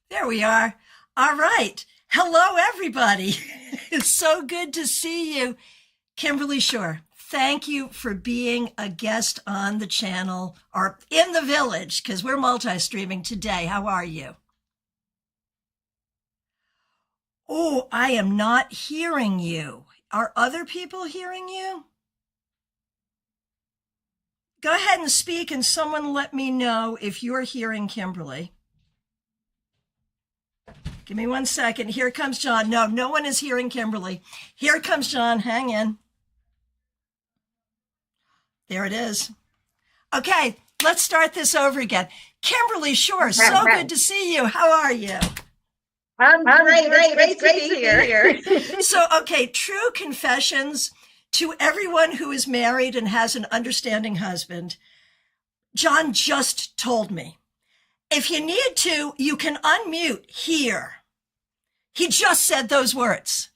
There we are. All right. Hello, everybody. It's so good to see you. Kimberly Scheurer, thank you for being a guest on the channel or in the village because we're multi-streaming today. How are you? Oh, I am not hearing you. Are other people hearing you? Go ahead and speak and someone let me know if you're hearing Kimberly. Give me 1 second. Here comes John. No, no one is hearing Kimberly. Here comes John. Hang in. There it is. Okay, let's start this over again. Kimberly Scheurer, so good to see you. How are you? I'm great. It's great to be here. So, okay, true confessions to everyone who is married and has an understanding husband. John just told me, if you need to, you can unmute here. He just said those words.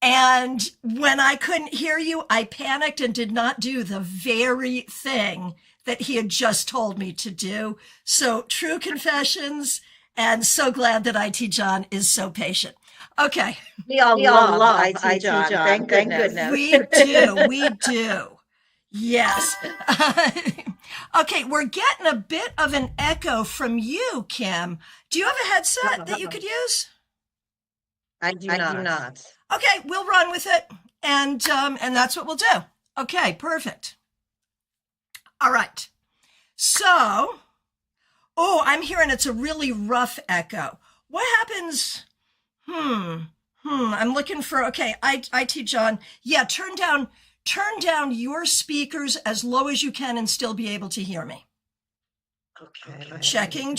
And when I couldn't hear you, I panicked and did not do the very thing that he had just told me to do. So true confessions, and so glad that IT John is so patient. Okay. We all love IT John. Thank goodness. We do. Yes. Okay, we're getting a bit of an echo from you, Kim. Do you have a headset that you could use? I do not. Okay, we'll run with it, and that's what we'll do. Okay, perfect. All right. So, I'm hearing it's a really rough echo. What happens? I'm looking for. Okay, IT John. Yeah, turn down your speakers as low as you can and still be able to hear me. Okay. Checking.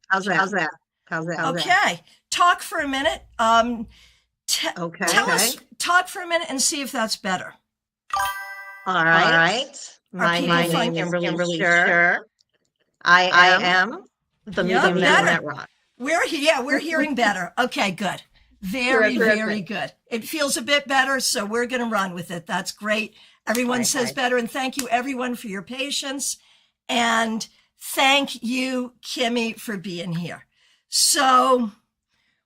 How's that? Okay. Talk for a minute. Okay. Talk for a minute and see if that's better. All right. My name is Kimberly Scheurer. I am the medium that rocks. We're hearing better. Okay, good. Very good. It feels a bit better, so we're going to run with it. That's great. Everyone says better, and thank you everyone for your patience. And thank you, Kimmy, for being here. So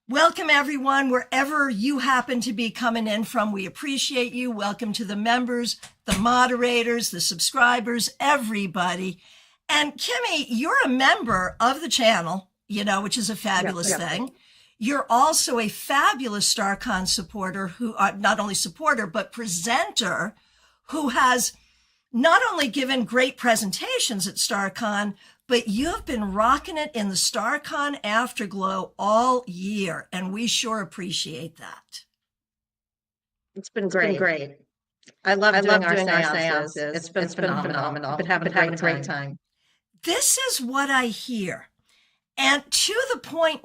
welcome everyone, wherever you happen to be coming in from. We appreciate you. Welcome to the members, the moderators, the subscribers, everybody. And Kimmy, you're a member of the channel, which is a fabulous thing. You're also a fabulous StaarCon supporter who not only supporter, but presenter who has not only given great presentations at StaarCon, but you've been rocking it in the StaarCon AfterGlow all year, and we sure appreciate that. It's been great. I love doing our seances. It's been phenomenal. I've been having a great time. This is what I hear. And to the point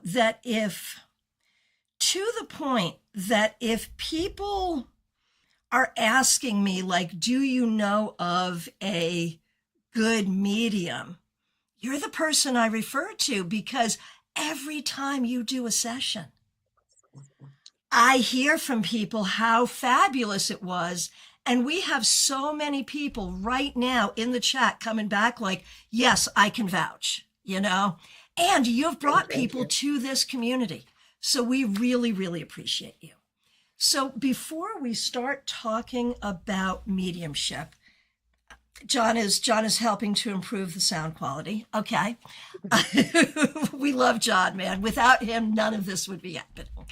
that if people are asking me, like, do you know of a good medium? You're the person I refer to, because every time you do a session, I hear from people how fabulous it was. And we have so many people right now in the chat coming back like, yes, I can vouch, and you've brought people to this community. So we really, really appreciate you. So before we start talking about mediumship, John is helping to improve the sound quality. Okay. We love John, man. Without him, none of this would be happening.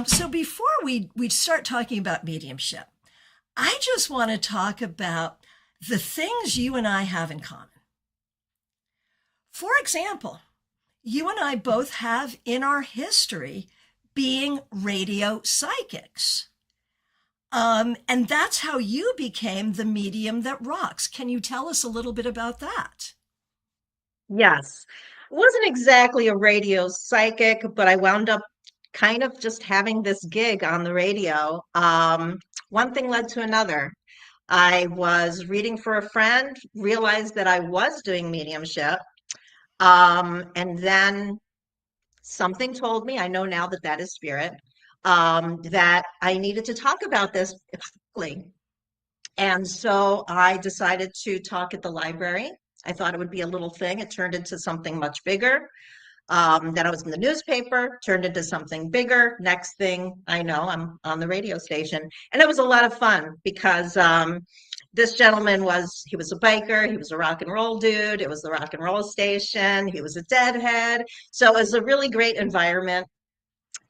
So before we start talking about mediumship, I just want to talk about the things you and I have in common. For example, you and I both have in our history being radio psychics. And that's how you became the medium that rocks. Can you tell us a little bit about that? Yes. It wasn't exactly a radio psychic, but I wound up kind of just having this gig on the radio. One thing led to another. I was reading for a friend, realized that I was doing mediumship. And then something told me, I know now that that is spirit, that I needed to talk about this publicly. And so I decided to talk at the library. I thought it would be a little thing. It turned into something much bigger. Then I was in the newspaper, turned into something bigger. Next thing I know, I'm on the radio station. And it was a lot of fun because this gentleman he was a biker, he was a rock and roll dude, it was the rock and roll station, he was a deadhead. So it was a really great environment.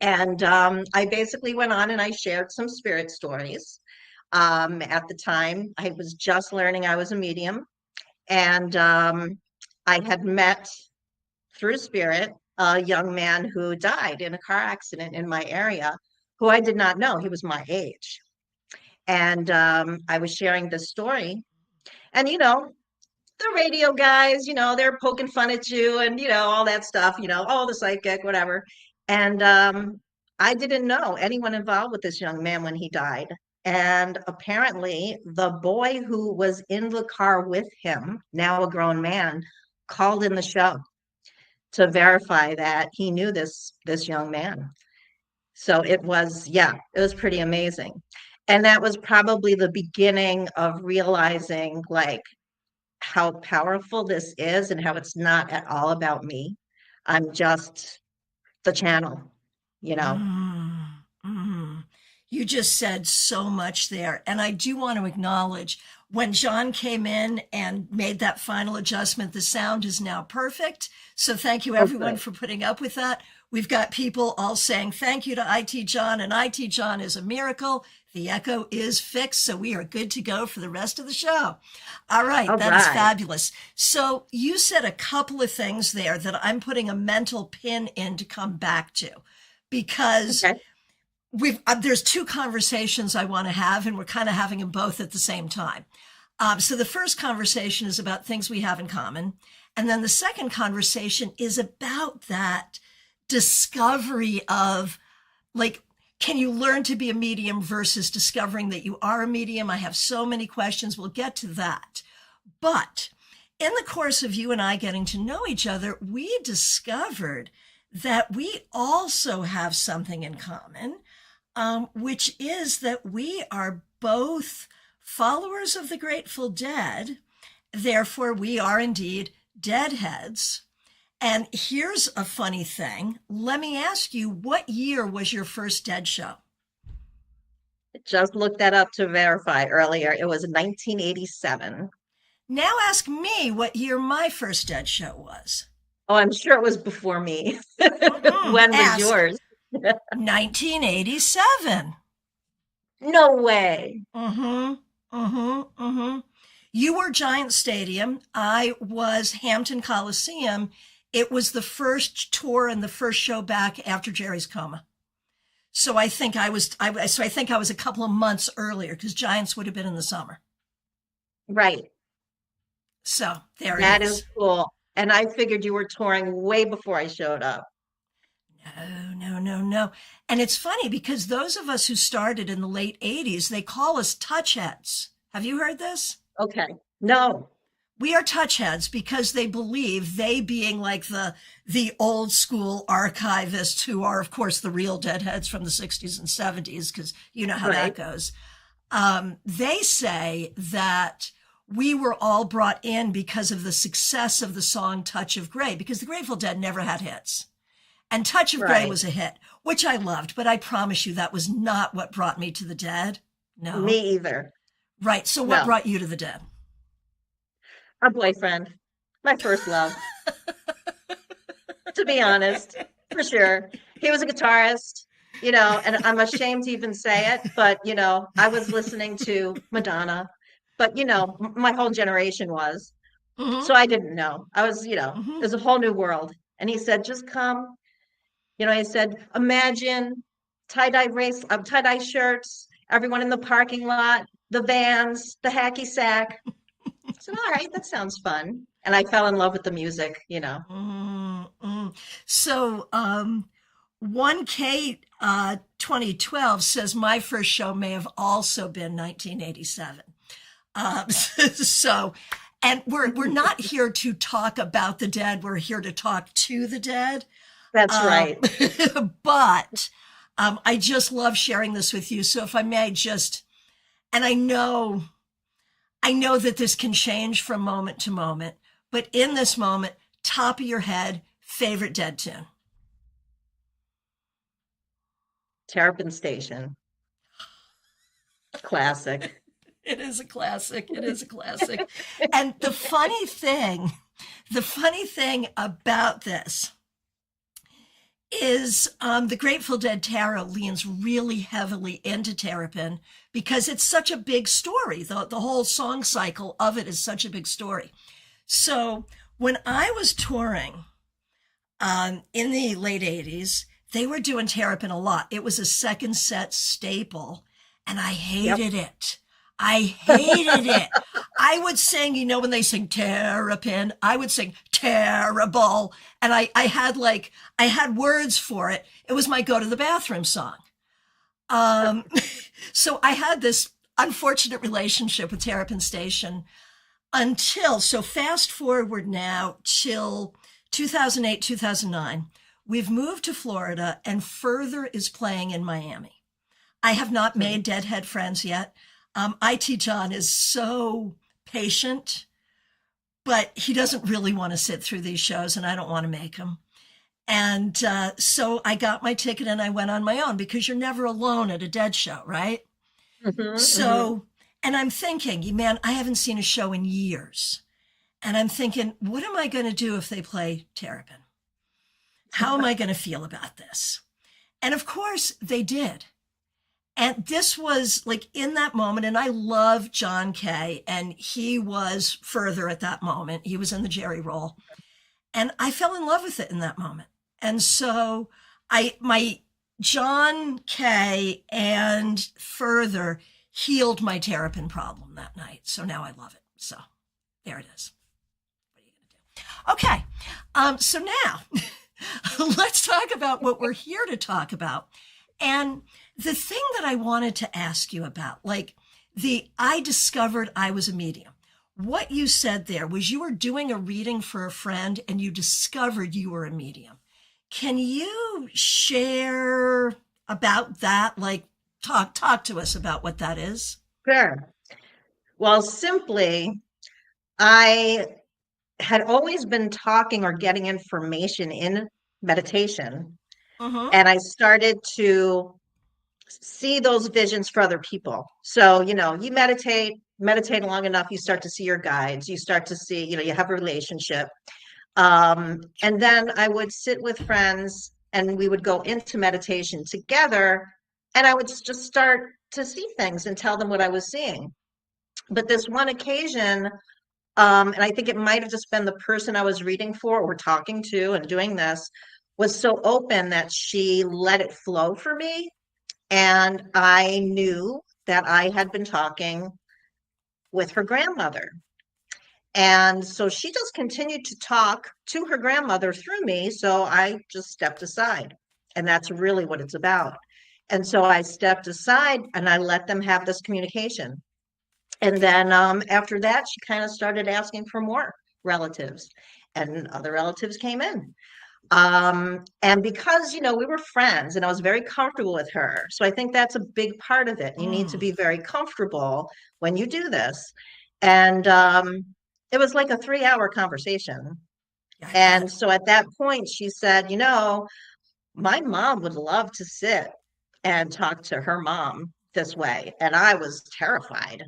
And I basically went on and I shared some spirit stories. At the time, I was just learning I was a medium. And I had met through spirit a young man who died in a car accident in my area, who I did not know. He was my age. And I was sharing this story. And, the radio guys, they're poking fun at you and, all that stuff, oh, the psychic, whatever. And I didn't know anyone involved with this young man when he died. And apparently, the boy who was in the car with him, now a grown man, called in the show to verify that he knew this young man. So it was pretty amazing. And that was probably the beginning of realizing like how powerful this is and how it's not at all about me. I'm just the channel, you know. Mm, mm. You just said so much there. And I do want to acknowledge when John came in and made that final adjustment, the sound is now perfect. So thank you everyone for putting up with that. We've got people all saying thank you to IT John, and IT John is a miracle. The echo is fixed, so we are good to go for the rest of the show. All right, that is fabulous. So you said a couple of things there that I'm putting a mental pin in to come back to, because there's two conversations I want to have, and we're kind of having them both at the same time. So the first conversation is about things we have in common. And then the second conversation is about that discovery of, like, can you learn to be a medium versus discovering that you are a medium? I have so many questions. We'll get to that. But in the course of you and I getting to know each other, we discovered that we also have something in common, which is that we are both followers of the Grateful Dead. Therefore, we are indeed deadheads. And here's a funny thing. Let me ask you, what year was your first Dead show? Just looked that up to verify earlier. It was 1987. Now ask me what year my first Dead show was. Oh, I'm sure it was before me. When was yours? 1987. No way. You were Giant Stadium. I was Hampton Coliseum. It was the first tour and the first show back after Jerry's coma. So I think I was a couple of months earlier, because Giants would have been in the summer. Right. So there it is. That is cool. And I figured you were touring way before I showed up. No. And it's funny because those of us who started in the late 80s, they call us touch heads. Have you heard this? Okay. No. We are touch heads because they believe, they being like the old school archivists who are, of course, the real deadheads from the 60s and 70s, because you know how that goes. They say that we were all brought in because of the success of the song Touch of Grey, because the Grateful Dead never had hits. And Touch of Grey was a hit, which I loved, but I promise you that was not what brought me to the Dead. No. Me either. Right. So what brought you to the Dead? A boyfriend. My first love. To be honest, for sure. He was a guitarist, and I'm ashamed to even say it, but, I was listening to Madonna, but, my whole generation was. So I didn't know. I was, it was a whole new world. And he said, just come. He said, imagine tie-dye shirts, everyone in the parking lot, the vans, the hacky sack. I said, all right, that sounds fun. And I fell in love with the music, So 1K 2012 says my first show may have also been 1987. And we're not here to talk about the dead. We're here to talk to the dead. That's right. But I just love sharing this with you. So if I may and I know I know that this can change from moment to moment, but in this moment, top of your head, favorite Dead tune. Terrapin Station. Classic. It is a classic. It is a classic. And the funny thing about this is the Grateful Dead tarot leans really heavily into Terrapin because it's such a big story. The whole song cycle of it is such a big story. So when I was touring in the late 80s, they were doing Terrapin a lot. It was a second set staple, and I hated it. I hated it. I would sing, you know, when they sing Terrapin, I would sing terrible. And I had words for it. It was my go to the bathroom song. So I had this unfortunate relationship with Terrapin Station so fast forward now till 2008, 2009. We've moved to Florida and Further is playing in Miami. I have not made Deadhead friends yet. IT John is so patient, but he doesn't really want to sit through these shows, and I don't want to make him. And so I got my ticket and I went on my own because you're never alone at a Dead show, right? And I'm thinking, man, I haven't seen a show in years. And I'm thinking, what am I going to do if they play Terrapin? How am I going to feel about this? And of course, they did. And this was like in that moment, and I love John Kay, and he was Further at that moment. He was in the Jerry role. And I fell in love with it in that moment. And so my John Kay and Further healed my Terrapin problem that night. So now I love it. So there it is. What are you going to do? Okay. So now let's talk about what we're here to talk about. And the thing that I wanted to ask you about, like I discovered I was a medium. What you said there was you were doing a reading for a friend and you discovered you were a medium. Can you share about that? Like talk to us about what that is. Sure. Well, simply, I had always been talking or getting information in meditation, and I started to see those visions for other people. So, you know, you meditate long enough, you start to see your guides, you start to see, you know, you have a relationship. And then I would sit with friends and we would go into meditation together, and I would just start to see things and tell them what I was seeing. But this one occasion, and I think it might have just been the person I was reading for or talking to and doing this, was so open that she let it flow for me. And I knew that I had been talking with her grandmother. And so she just continued to talk to her grandmother through me. So I just stepped aside. And that's really what it's about. And so I stepped aside and I let them have this communication. And then after that, she kind of started asking for more relatives, and other relatives came in. And because, you know, we were friends and I was very comfortable with her. So I think that's a big part of it. You need to be very comfortable when you do this. And it was like a 3-hour conversation. And so at that point, she said, you know, my mom would love to sit and talk to her mom this way. And I was terrified.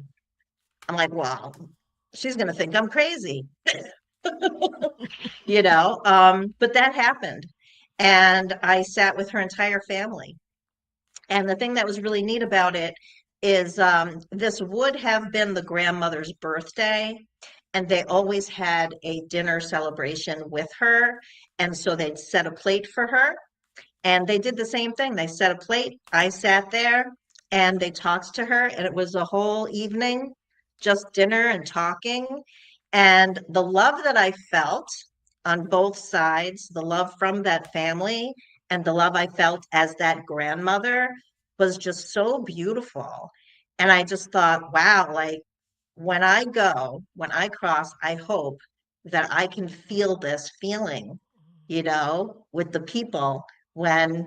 I'm like, well, she's going to think I'm crazy. You know, but that happened. And I sat with her entire family. And the thing that was really neat about it is this would have been the grandmother's birthday, and they always had a dinner celebration with her. And so they'd set a plate for her. And they did the same thing. They set a plate. I sat there and they talked to her, and it was a whole evening, just dinner and talking. And the love that I felt on both sides, the love from that family and the love I felt as that grandmother, was just so beautiful. And I just thought, wow, like when I cross, I hope that I can feel this feeling, you know, with the people when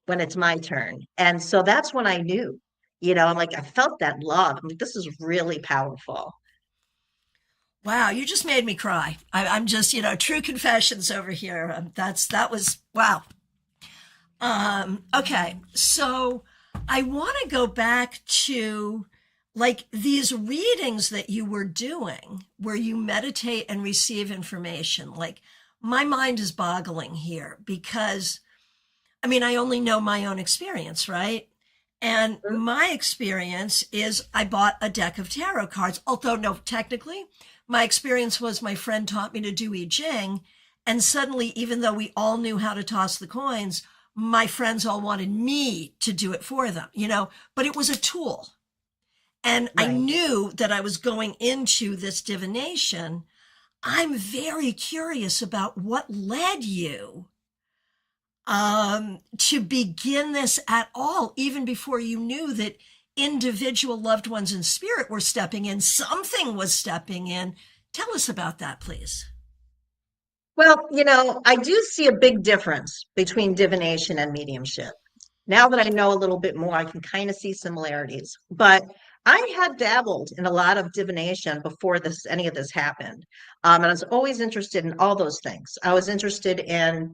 it's my turn. And so that's when I knew. I'm like, I felt that love. I'm like, this is really powerful. Wow, you just made me cry. I'm just, true confessions over here. That was wow. Okay, so I want to go back to like these readings that you were doing where you meditate and receive information. Like my mind is boggling here because I mean, I only know my own experience, right? And my experience is I bought a deck of tarot cards, although no, technically, my experience was my friend taught me to do I Ching. And suddenly, even though we all knew how to toss the coins, my friends all wanted me to do it for them, but it was a tool. And I Right. knew that I was going into this divination. I'm very curious about what led you to begin this at all, even before you knew that individual loved ones in spirit were stepping in, something was stepping in. Tell us about that, please. Well, I do see a big difference between divination and mediumship. Now that I know a little bit more, I can kind of see similarities. But I had dabbled in a lot of divination before any of this happened. And I was always interested in all those things. I was interested in,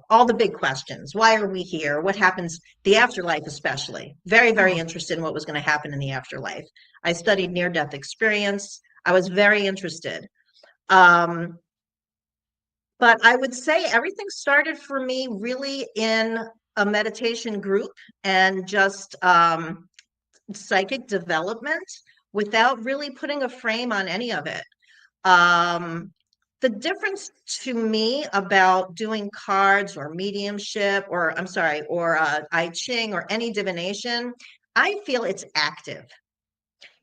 all the big questions. Why are we here? What happens? The afterlife, especially. Very, very Mm-hmm. interested in what was going to happen in the afterlife. I studied near-death experience. I was very interested. Um, but I would say everything started for me really in a meditation group and just psychic development without really putting a frame on any of it. Um, the difference to me about doing cards or mediumship, or I'm sorry, or I Ching or any divination, I feel it's active.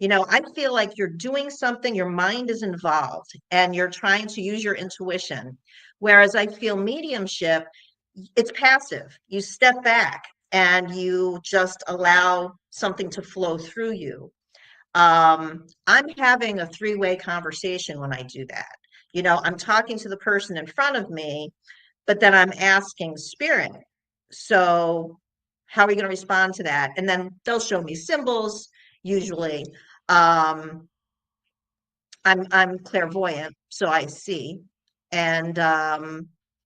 I feel like you're doing something, your mind is involved, and you're trying to use your intuition. Whereas I feel mediumship, it's passive. You step back and you just allow something to flow through you. I'm having a three-way conversation when I do that. I'm talking to the person in front of me, but then I'm asking spirit. So, how are we going to respond to that? And then they'll show me symbols, usually. Um, I'm clairvoyant, so I see. And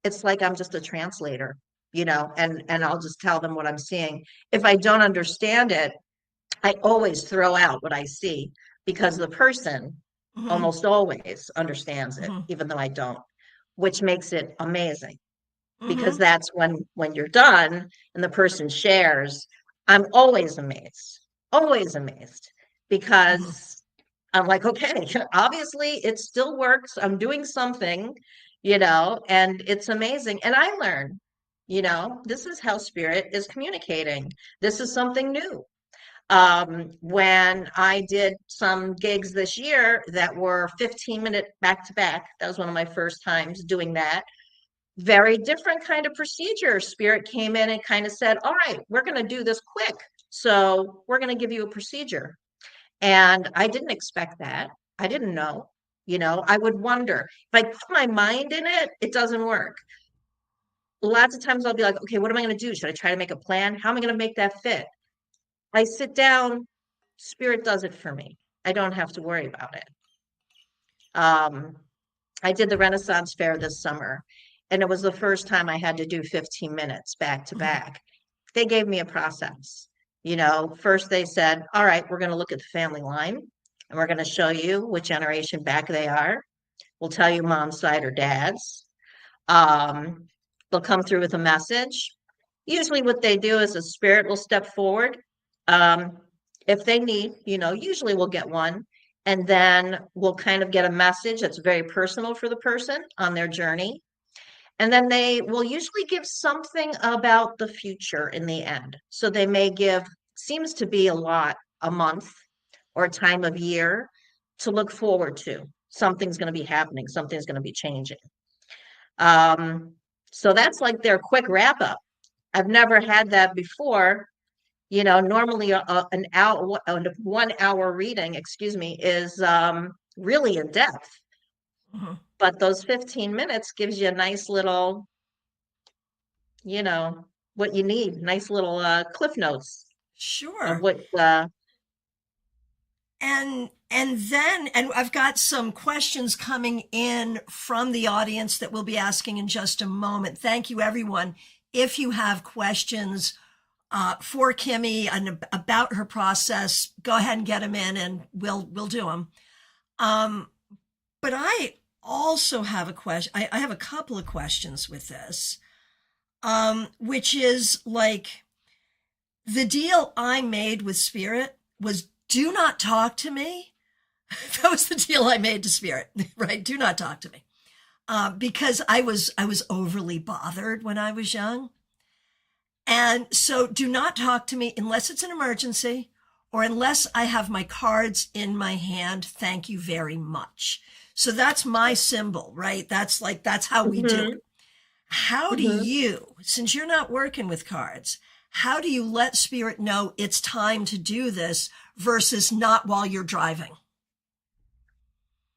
it's like I'm just a translator, and I'll just tell them what I'm seeing. If I don't understand it, I always throw out what I see because the person Mm-hmm. almost always understands it, Mm-hmm. even though I don't, which makes it amazing because Mm-hmm. that's when you're done and the person shares. I'm always amazed Mm-hmm. because I'm like, okay, obviously it still works. I'm doing something, and it's amazing. And I learn, this is how spirit is communicating. This is something new. When I did some gigs this year that were 15-minute back to back, that was one of my first times doing that. Very different kind of procedure. Spirit came in and kind of said, all right, we're going to do this quick. So we're going to give you a procedure. And I didn't expect that. I didn't know. I would wonder if I put my mind in it, it doesn't work. Lots of times I'll be like, okay, what am I going to do? Should I try to make a plan? How am I going to make that fit? I sit down, spirit does it for me. I don't have to worry about it. Um, I did the Renaissance Fair this summer, and it was the first time I had to do 15 minutes back to Mm-hmm. back. They gave me a process. First they said, all right, we're going to look at the family line and we're going to show you which generation back they are. We'll tell you mom's side or dad's. Um, they'll come through with a message. Usually, what they do is a spirit will step forward. Um, if they need, usually we'll get one. And then we'll kind of get a message that's very personal for the person on their journey. And then they will usually give something about the future in the end. So they may give, seems to be a lot, a month or a time of year to look forward to. Something's going to be happening, something's going to be changing. Um, so that's like their quick wrap up. I've never had that before. Normally an hour, a 1 hour reading, excuse me, is really in depth. Mm-hmm. But those 15 minutes gives you a nice little, you know, what you need, nice little cliff notes of Sure. what. And I've got some questions coming in from the audience that we'll be asking in just a moment. Thank you, everyone. If you have questions for Kimmy and about her process, go ahead and get them in, and we'll do them. But I also have a question. I have a couple of questions with this, which is like, the deal I made with Spirit was do not talk to me. That was the deal I made to Spirit, right? Do not talk to me. Because I was overly bothered when I was young. And so do not talk to me unless it's an emergency or unless I have my cards in my hand. Thank you very much. So that's my symbol, right? That's how we do it. How do you, since you're not working with cards, how do you let Spirit know it's time to do this versus not while you're driving?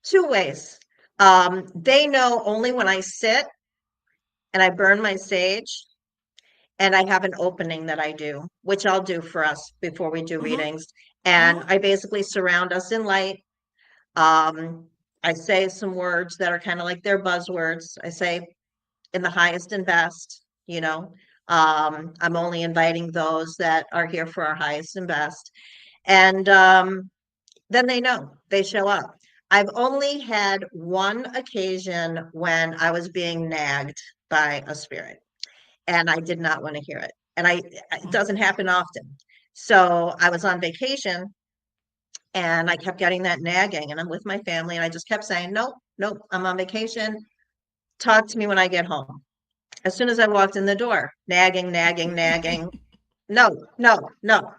Two ways. They know only when I sit and I burn my sage and I have an opening that I do, which I'll do for us before we do readings. And I basically surround us in light. I say some words that are kind of like their buzzwords. I say in the highest and best, I'm only inviting those that are here for our highest and best. And then they know, they show up. I've only had one occasion when I was being nagged by a spirit, and I did not want to hear it. And it doesn't happen often. So I was on vacation and I kept getting that nagging, and I'm with my family, and I just kept saying, nope, nope, I'm on vacation. Talk to me when I get home. As soon as I walked in the door, nagging, nagging, nagging. No, no, no.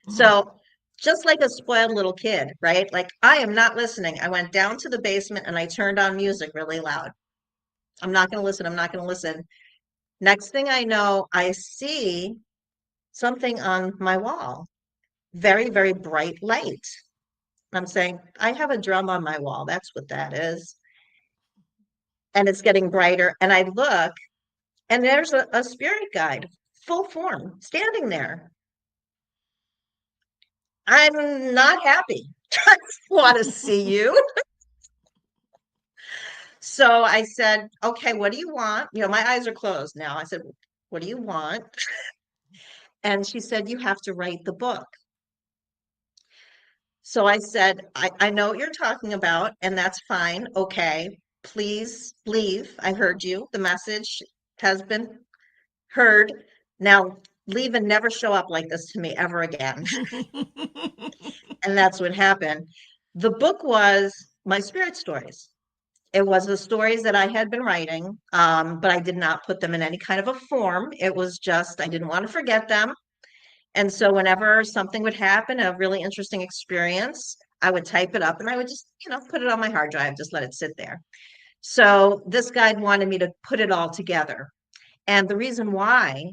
So just like a spoiled little kid, right? Like, I am not listening. I went down to the basement and I turned on music really loud. I'm not going to listen. I'm not going to listen. Next thing I know, I see something on my wall, very, very bright light. I'm saying, I have a drum on my wall. That's what that is. And it's getting brighter. And I look, and there's a spirit guide, full form, standing there. I'm not happy. I want to see you. So I said, okay, what do you want? My eyes are closed now. I said, what do you want? And she said, you have to write the book. So I said, I know what you're talking about, and that's fine. Okay, please leave. I heard you. The message has been heard. Now leave and never show up like this to me ever again. And that's what happened. The book was my spirit stories. It was the stories that I had been writing, but I did not put them in any kind of a form. It was just, I didn't want to forget them. And so whenever something would happen, a really interesting experience, I would type it up and I would just, put it on my hard drive, just let it sit there. So this guide wanted me to put it all together. And the reason why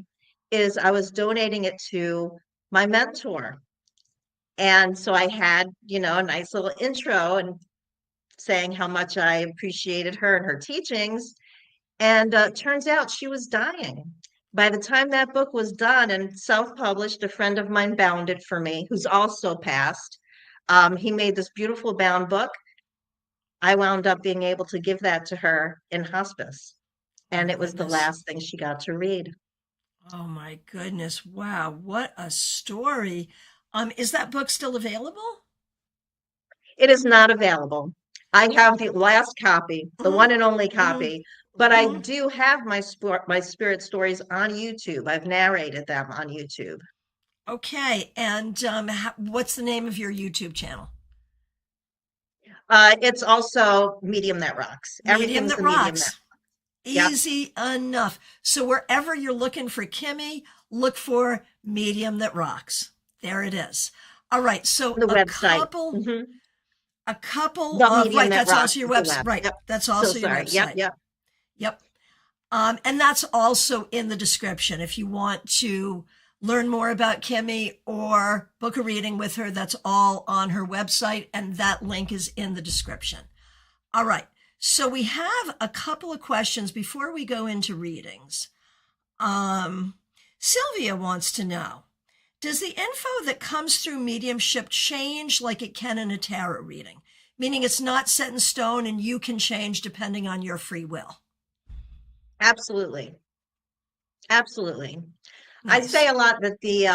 is I was donating it to my mentor. And so I had, a nice little intro and saying how much I appreciated her and her teachings. And turns out she was dying. By the time that book was done and self-published, a friend of mine bound it for me, who's also passed. He made this beautiful bound book. I wound up being able to give that to her in hospice. And it was the last thing she got to read. Oh my goodness. Wow. What a story. Is that book still available? It is not available. I have the last copy, the one and only copy, but I do have my spirit stories on YouTube. I've narrated them on YouTube. Okay. And what's the name of your YouTube channel? It's also Medium That Rocks. Medium That Rocks. Yep. Easy enough. So wherever you're looking for Kimmy, look for Medium That Rocks. There it is. All right. So the website. A couple the of, right, that's also your website. Right. Yep. That's also your website. Yep. And that's also in the description. If you want to learn more about Kimmy or book a reading with her, that's all on her website. And that link is in the description. All right. So we have a couple of questions before we go into readings. Sylvia wants to know, Does the info that comes through mediumship change like it can in a tarot reading? Meaning it's not set in stone and you can change depending on your free will. Absolutely. Absolutely. I say Nice. a lot that the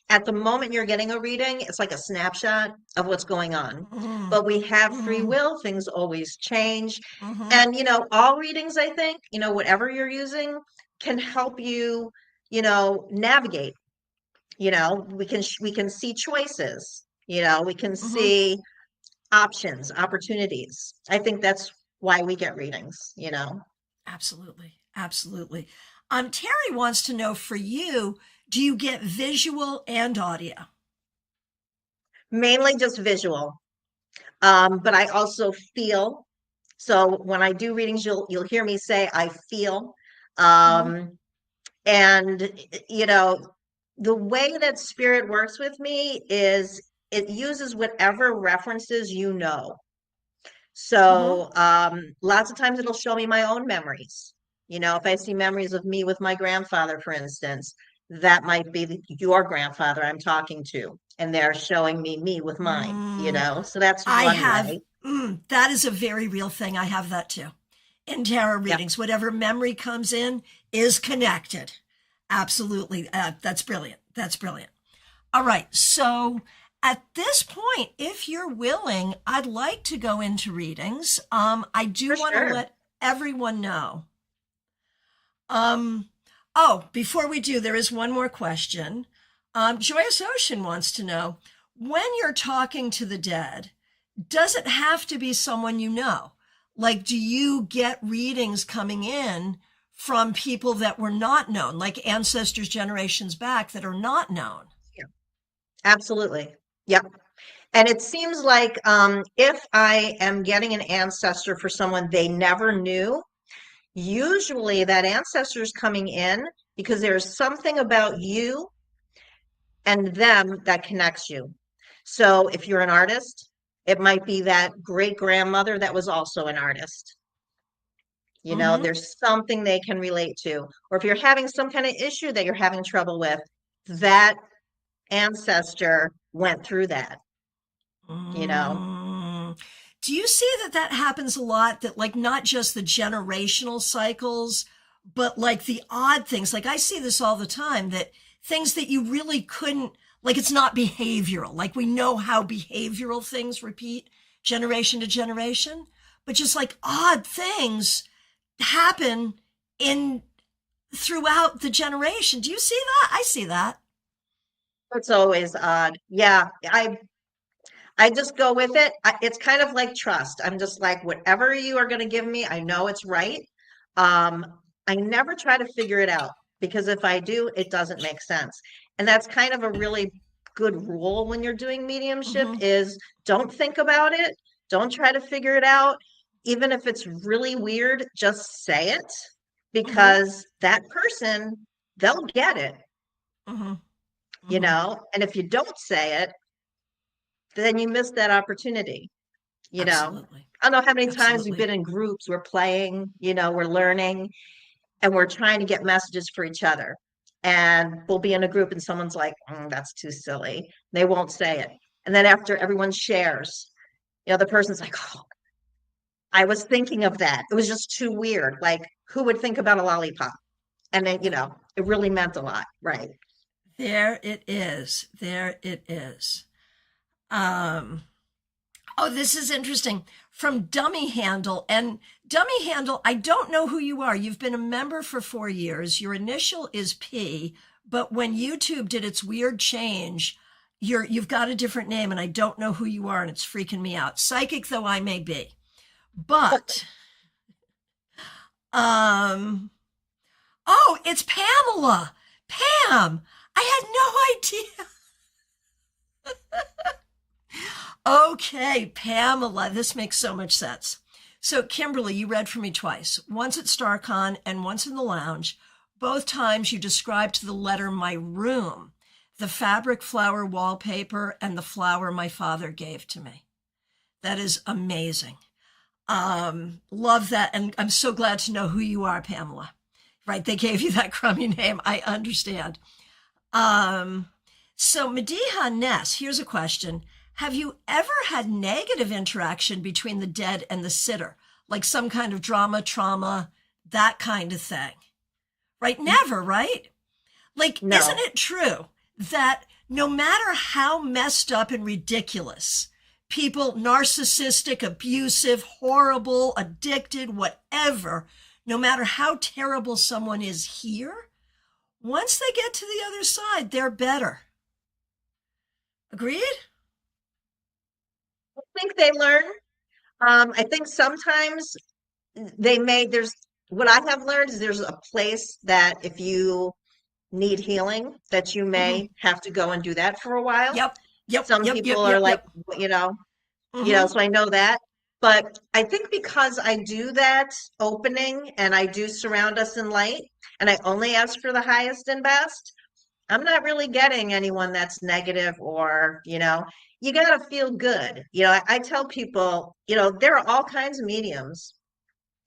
at the moment you're getting a reading, it's like a snapshot of what's going on. Mm, But we have free mm, will, things always change. mm-hmm, And all readings, I think, whatever you're using can help you, navigate. We can see choices, we can mm-hmm. see options, opportunities. I think that's why we get readings. Absolutely. Absolutely. Terry wants to know for you, do you get visual and audio? Mainly just visual. But I also feel. So when I do readings, you'll hear me say I feel. Mm-hmm, Um, and the way that spirit works with me is it uses whatever references you know. mm-hmm, So lots of times it'll show me my own memories. If I see memories of me with my grandfather, for instance, that might be your grandfather I'm talking to, and they're showing me with mine. mm. So that's I one have, way. that is a very real thing. I have that too. In tarot Yep, readings, whatever memory comes in is connected. Absolutely. That's brilliant. That's brilliant. All right. So at this point, if you're willing, I'd like to go into readings. I do for want to sure. let everyone know. Um, oh, before we do, there is one more question. Joyous Ocean wants to know, when you're talking to the dead, does it have to be someone you know? Like, do you get readings coming in from people that were not known, like ancestors generations back that are not known? Yeah, absolutely. Yep. And it seems like if I am getting an ancestor for someone they never knew, usually that ancestor is coming in because there's something about you and them that connects you. So if you're an artist, it might be that great grandmother that was also an artist. Mm-hmm. There's something they can relate to. Or if you're having some kind of issue that you're having trouble with, that ancestor went through that, you know. Mm. Do you see that that happens a lot? That like not just the generational cycles, but like the odd things. Like I see this all the time that things that you really couldn't, like it's not behavioral. Like we know how behavioral things repeat generation to generation, but just like odd things happen in throughout the generation. Do you see that? I see that. It's always odd. Yeah, I just go with it. It's kind of like trust. I'm just like, whatever you are going to give me, I know it's right. Um, I never try to figure it out because if I do, it doesn't make sense. And that's kind of a really good rule when you're doing mediumship Mm-hmm. is don't think about it. Don't try to figure it out. Even if it's really weird, just say it Mm-hmm. because that person, they'll get it, Mm-hmm. Mm-hmm. And if you don't say it, then you miss that opportunity. you know Absolutely. I don't know how many times we've Absolutely. been in groups, we're playing, we're learning, and we're trying to get messages for each other, and we'll be in a group and someone's like, that's too silly, they won't say it, and then after everyone shares, the person's like, oh, I was thinking of that, it was just too weird, like who would think about a lollipop, and then it really meant a lot, right? There it is. There it is. Um, oh, this is interesting. From Dummy Handle. And Dummy Handle, I don't know who you are. You've been a member for 4 years. Your initial is P, but when YouTube did its weird change, you've got a different name, and I don't know who you are, and it's freaking me out. Psychic though I may be. But um oh, it's Pamela. Pam. I had no idea. Okay, Pamela, this makes so much sense. So, Kimberly, you read for me twice, once at StaarCon and once in the lounge. Both times you described to the letter my room, the fabric flower wallpaper, and the flower my father gave to me. That is amazing. Love that. And I'm so glad to know who you are, Pamela. Right, they gave you that crummy name. I understand. Um, So, Mediha Ness, here's a question. Have you ever had negative interaction between the dead and the sitter? Like some kind of drama, trauma, that kind of thing? Right? Never, right? Like, isn't No. it true that no matter how messed up and ridiculous people, narcissistic, abusive, horrible, addicted, whatever, no matter how terrible someone is here, once they get to the other side, they're better. Agreed? I think they learn. I think sometimes there's what I have learned is there's a place that if you need healing, that you Mm-hmm. may have to go and do that for a while. Yep. Yep. Some Yep. Yep. people are Yep. like, Yep. you know, Mm-hmm. so I know that. But I think because I do that opening and I do surround us in light and I only ask for the highest and best, I'm not really getting anyone that's negative or, you got to feel good. I tell people, there are all kinds of mediums.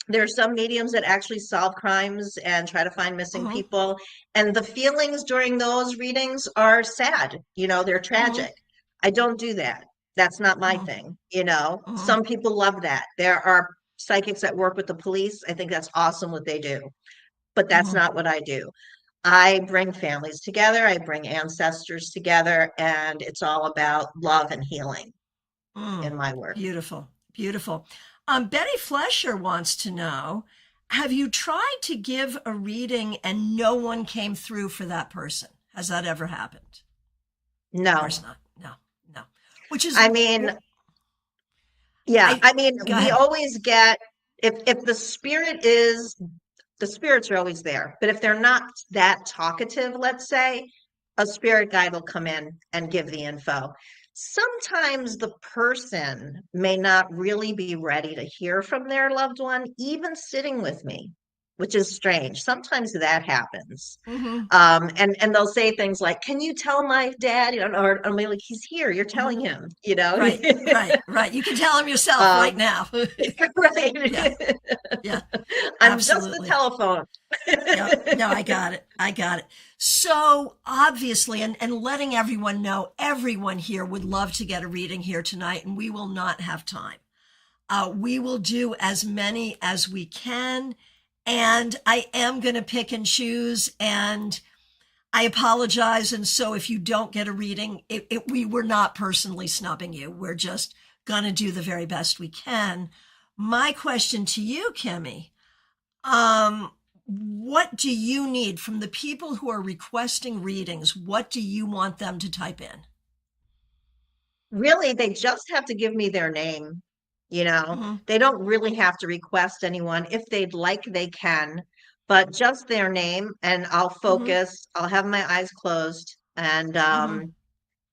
There are some mediums that actually solve crimes and try to find missing Mm-hmm. people. And the feelings during those readings are sad, they're Mm-hmm. tragic. I don't do that. That's not my Mm-hmm. thing. Mm-hmm. Some people love that. There are psychics that work with the police. I think that's awesome what they do, but that's Mm-hmm. not what I do. I bring families together, I bring ancestors together, and it's all about love and healing Mm. in my work. Beautiful. Beautiful. Betty Flesher wants to know, have you tried to give a reading and no one came through for that person? Has that ever happened? Of No. course not. No, no. Which is, I mean, yeah, I, I mean, go we ahead. always get if the spirits are always there, but if they're not that talkative, let's say, a spirit guide will come in and give the info. Sometimes the person may not really be ready to hear from their loved one, even sitting with me, which is strange. Sometimes that happens. Mm-hmm. And they'll say things like, "Can you tell my dad?" Or I'm like, "He's here. You're Mm-hmm. telling him." Right, right, right. You can tell him yourself right um, now. Yeah, right. yeah, I'm just the absolutely. telephone. Yep. No, I got it. I got it. So obviously, and letting everyone know, everyone here would love to get a reading here tonight, and we will not have time. We will do as many as we can, and I am going to pick and choose, and I apologize. And so if you don't get a reading, we were not personally snubbing you. We're just going to do the very best we can. My question to you, Kimmy, what do you need from the people who are requesting readings? What do you want them to type in? Really, they just have to give me their name. Mm-hmm. They don't really have to request anyone. If they'd like, they can, but just their name, and I'll Mm-hmm. focus. I'll have my eyes closed, and Mm-hmm.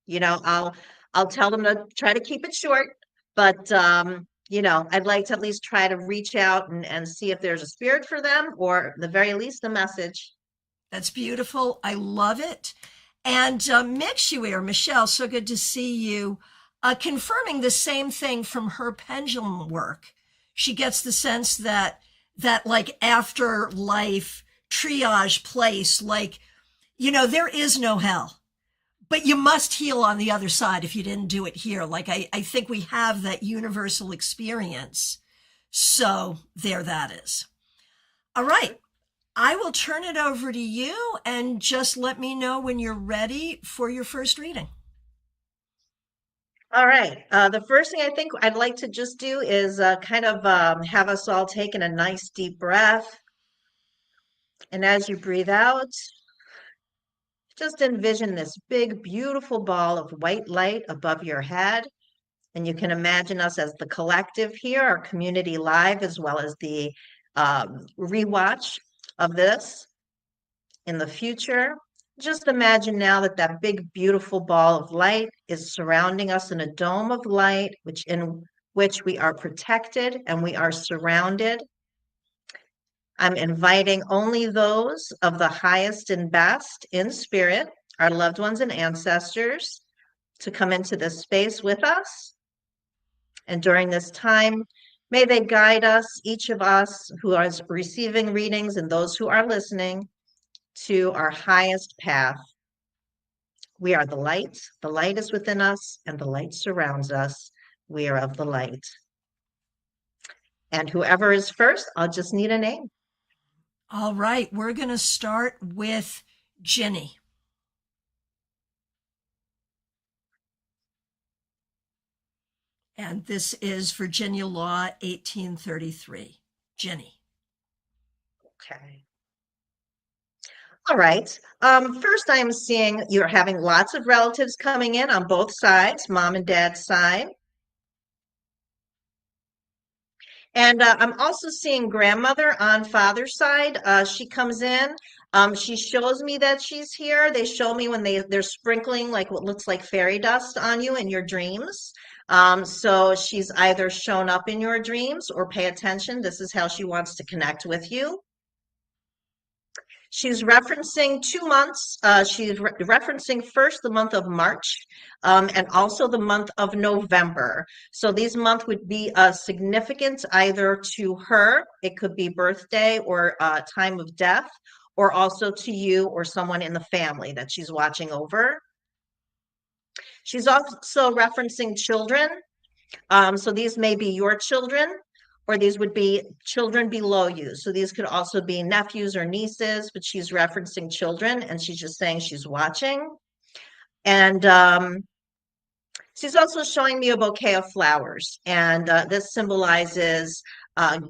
you know, I'll I'll tell them to try to keep it short, but I'd like to at least try to reach out and see if there's a spirit for them, or at the very least, a message. That's beautiful. I love it. And Scheurer, Michelle, so good to see you. Confirming the same thing from her pendulum work. She gets the sense that like afterlife triage place, like, there is no hell, but you must heal on the other side if you didn't do it here. Like I think we have that universal experience. So there that is. All right. I will turn it over to you and just let me know when you're ready for your first reading. All right. The first thing I think I'd like to just do is kind of have us all taking a nice deep breath. And as you breathe out, just envision this big, beautiful ball of white light above your head. And you can imagine us as the collective here, our community live, as well as the rewatch of this in the future. Just imagine now that that big, beautiful ball of light is surrounding us in a dome of light, in which we are protected and we are surrounded. I'm inviting only those of the highest and best in spirit, our loved ones and ancestors, to come into this space with us. And during this time, may they guide us, each of us who is receiving readings and those who are listening, to our highest path. We are the light. The light is within us, and the light surrounds us. We are of the light. And whoever is first, I'll just need a name. All right, we're going to start with Ginny. And this is Virginia Law 1833. Ginny. Okay. All right. First, I am seeing you're having lots of relatives coming in on both sides, mom and dad's side. And I'm also seeing grandmother on father's side. She comes in. She shows me that she's here. They show me when they're sprinkling like what looks like fairy dust on you in your dreams. So she's either shown up in your dreams or pay attention. This is how she wants to connect with you. She's referencing 2 months. She's referencing first the month of March and also the month of November. So these months would be significant either to her, it could be birthday or time of death, or also to you or someone in the family that she's watching over. She's also referencing children. So these may be your children, or these would be children below you. So these could also be nephews or nieces, but she's referencing children and she's just saying she's watching. And she's also showing me a bouquet of flowers. And this symbolizes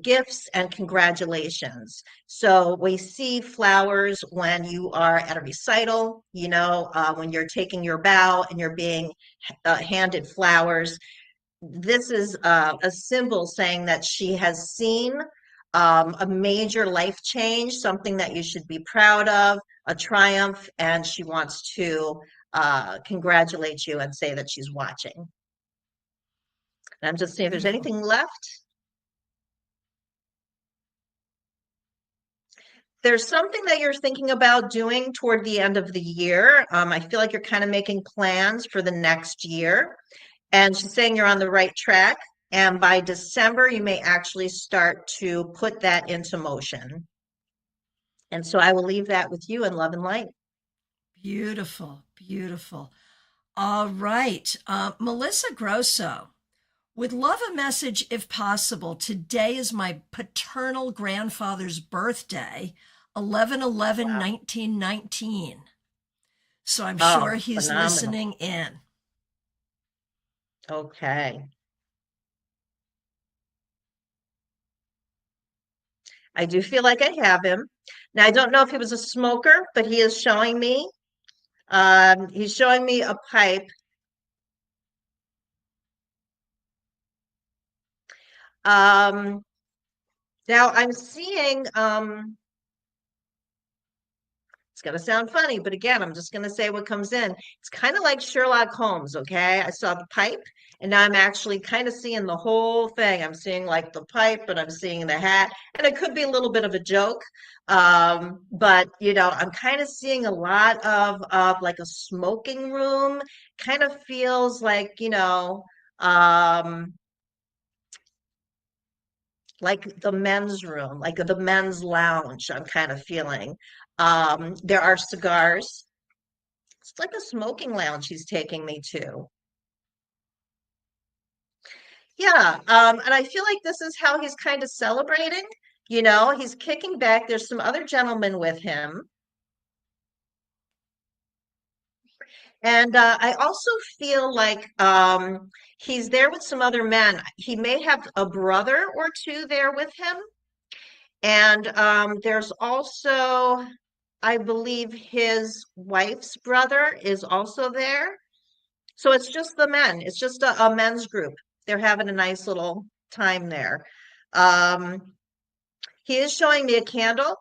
gifts and congratulations. So we see flowers when you are at a recital, when you're taking your bow and you're being handed flowers. This is a symbol saying that she has seen a major life change, something that you should be proud of, a triumph, and she wants to congratulate you and say that she's watching. And I'm just seeing if there's anything left. There's something that you're thinking about doing toward the end of the year. I feel like you're kind of making plans for the next year. And she's saying you're on the right track. And by December, you may actually start to put that into motion. And so I will leave that with you in love and light. Beautiful, beautiful. All right. Melissa Grosso, would love a message if possible. Today is my paternal grandfather's birthday, 11/11/1919. So I'm sure he's phenomenal. listening in. Okay. I do feel like I have him. Now, I don't know if he was a smoker, but he is showing me. He's showing me a pipe. Now I'm seeing, it's going to sound funny, but again, I'm just going to say what comes in. It's kind of like Sherlock Holmes, okay? I saw the pipe, and now I'm actually kind of seeing the whole thing. I'm seeing like the pipe, and I'm seeing the hat, and it could be a little bit of a joke. But I'm kind of seeing a lot of like a smoking room. Kind of feels like, like the men's room, like the men's lounge, I'm kind of feeling. There are cigars. It's like a smoking lounge he's taking me to. Yeah, and I feel like this is how he's kind of celebrating. He's kicking back. There's some other gentlemen with him. And I also feel like he's there with some other men. He may have a brother or two there with him. And there's also, I believe his wife's brother is also there. So it's just the men. It's just a men's group. They're having a nice little time there. He is showing me a candle.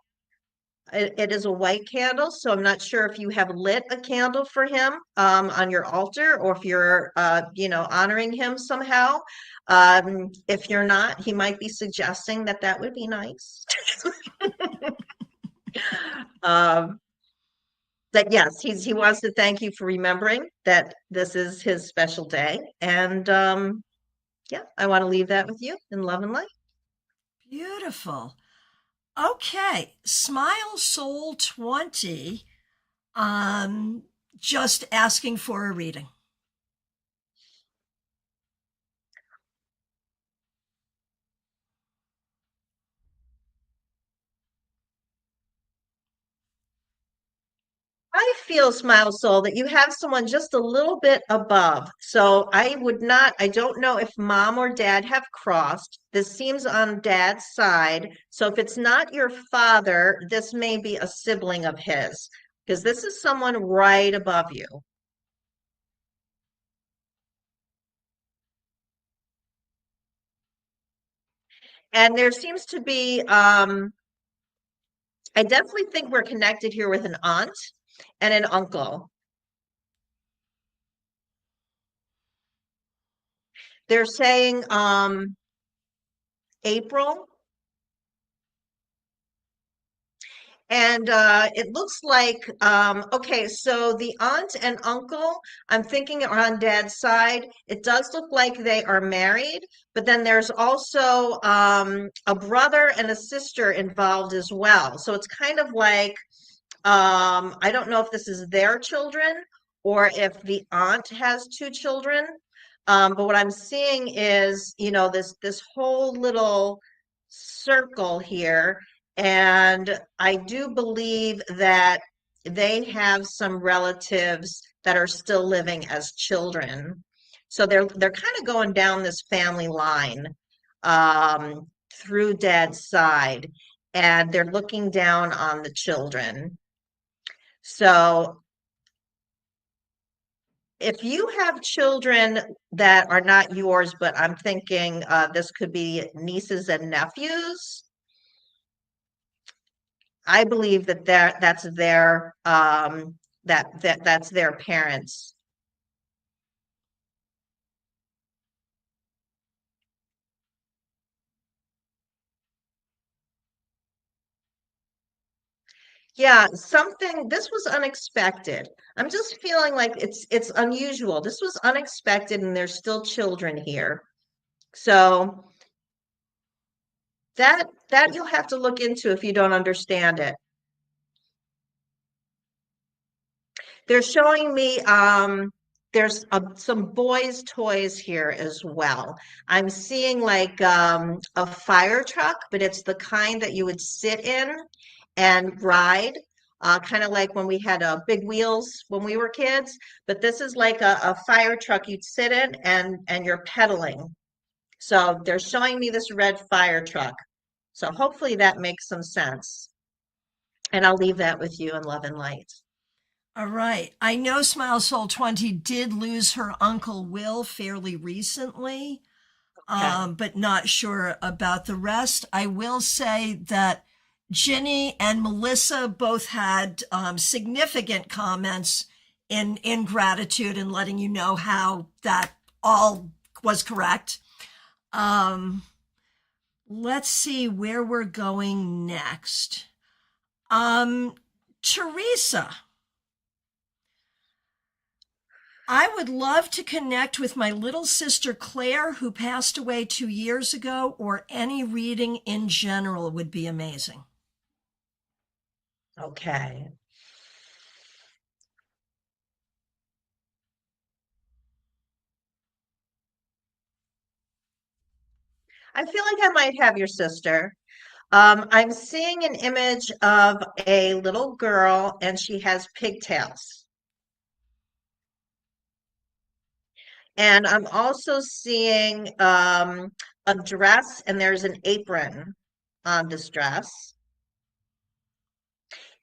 It is a white candle, so I'm not sure if you have lit a candle for him on your altar or if you're, honoring him somehow. If you're not, he might be suggesting that would be nice. That yes, he wants to thank you for remembering that this is his special day. And yeah, I want to leave that with you in love and light. Beautiful. Okay, Smile Soul 20. just asking for a reading. I feel, Smile Soul, that you have someone just a little bit above. So I would not, I don't know if mom or dad have crossed. This seems on dad's side. So if it's not your father, this may be a sibling of his, because this is someone right above you. And there seems to be, I definitely think we're connected here with an aunt and an uncle. They're saying April. And it looks like, okay, so the aunt and uncle, I'm thinking are on dad's side. It does look like they are married, but then there's also a brother and a sister involved as well. So it's kind of like, I don't know if this is their children or if the aunt has two children. But what I'm seeing is, this whole little circle here, and I do believe that they have some relatives that are still living as children. So they're kind of going down this family line through dad's side, and they're looking down on the children. So if you have children that are not yours, but I'm thinking this could be nieces and nephews, I believe that's their that's their parents. Yeah, something this was unexpected. I'm just feeling like it's unusual. This was unexpected and there's still children here. So that you'll have to look into if you don't understand it. They're showing me there's some boys' toys here as well. I'm seeing like a fire truck, but it's the kind that you would sit in and ride, kind of like when we had big wheels when we were kids. But this is like a fire truck you'd sit in and you're pedaling. So they're showing me this red fire truck. So hopefully that makes some sense. And I'll leave that with you in love and light. All right. I know Smile Soul 20 did lose her uncle Will fairly recently, Okay. but not sure about the rest. I will say that Ginny and Melissa both had significant comments in gratitude and letting you know how that all was correct. Um, let's see where we're going next. Teresa, I would love to connect with my little sister Claire, who passed away 2 years ago, or any reading in general would be amazing. Okay. I feel like I might have your sister. I'm seeing an image of a little girl and she has pigtails. And I'm also seeing a dress and there's an apron on this dress.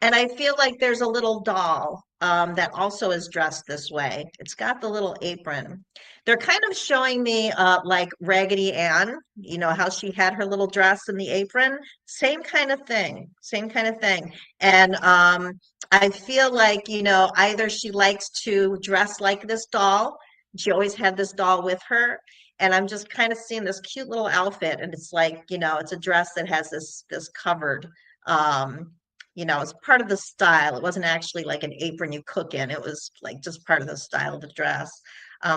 And I feel like there's a little doll that also is dressed this way. It's got the little apron. They're kind of showing me like Raggedy Ann, how she had her little dress and the apron. Same kind of thing, same kind of thing. And I feel like, either she likes to dress like this doll. She always had this doll with her. And I'm just kind of seeing this cute little outfit, and it's like, it's a dress that has this covered. Um, it's part of the style. It wasn't actually like an apron you cook in. It was like just part of the style of the dress.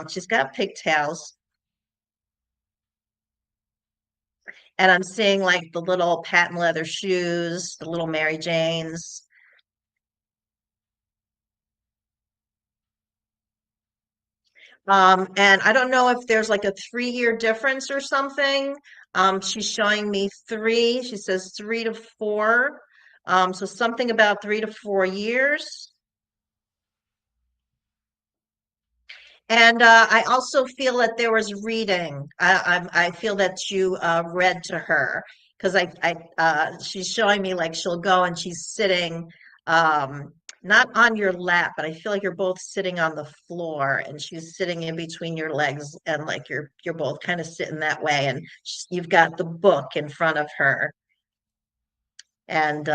She's got pigtails, and I'm seeing like the little patent leather shoes, the little Mary Janes. And I don't know if there's like a 3-year difference or something. She's showing me three. She says 3 to 4. So something about 3 to 4 years. And I also feel that there was reading. I feel that you read to her because she's showing me like she'll go and she's sitting, um, not on your lap, but I feel like you're both sitting on the floor and she's sitting in between your legs and like you're both kind of sitting that way and you've got the book in front of her and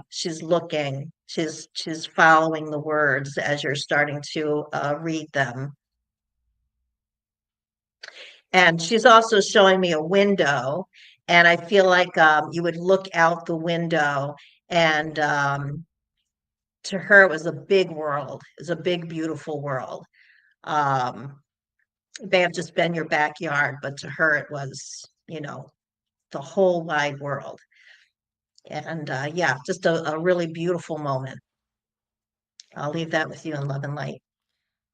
she's looking, she's following the words as you're starting to read them. And she's also showing me a window, and I feel like you would look out the window, and to her, it was a big world. It was a big, beautiful world. Um, it may have just been your backyard, but to her, it was, the whole wide world. And yeah, just a really beautiful moment. I'll leave that with you in love and light.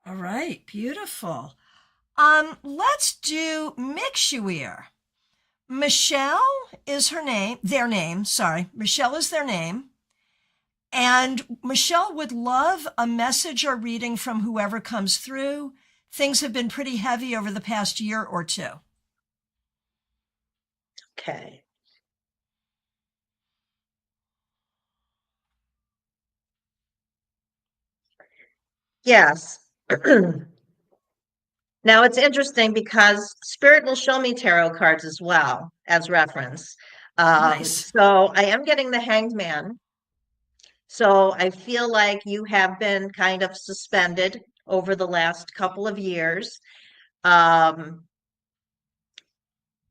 All right, beautiful. Let's do Mixuir. Michelle is her name, their name, sorry. Michelle is their name. And Michelle would love a message or reading from whoever comes through. Things have been pretty heavy over the past year or two. Okay. Yes. Now it's interesting because Spirit will show me tarot cards as well as reference. Nice. So I am getting the Hanged Man. So I feel like you have been kind of suspended over the last couple of years, um,